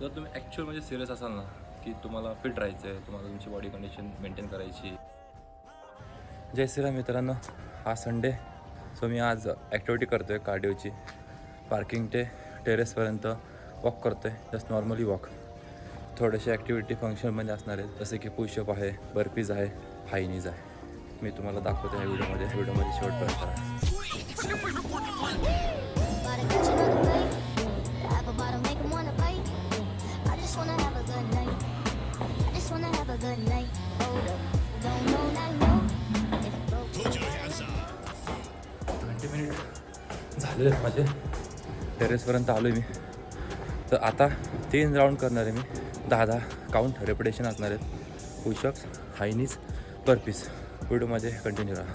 जर तुम्ही ॲक्च्युअल म्हणजे सिरियस असाल ना की तुम्हाला फिट राहायचं आहे, तुम्हाला तुमची बॉडी कंडिशन मेंटेन करायची. जय श्रीराम मित्रांनो, आज संडे. सो मी आज ॲक्टिव्हिटी करतो आहे कार्डिओची. पार्किंग ते टेरेसपर्यंत वॉक करतो आहे, जस्ट नॉर्मली वॉक. थोडेसे ॲक्टिव्हिटी फंक्शनमध्ये असणार आहेत, जसे की पुशअप आहे, बर्पीज आहे, हाय नीज आहे. मी तुम्हाला दाखवतो ह्या व्हिडिओमध्ये शेवटपर्यंत राहा. झालेले आहेत माझे. टेरेसपर्यंत आलो आहे मी. तर आता 3 राऊंड करणार आहे मी. 10-10 काउंट रेपिटेशन असणार आहेत. पुशअप्स, हाय नीज, बर्पीज. व्हिडिओमध्ये कंटिन्यू राहा.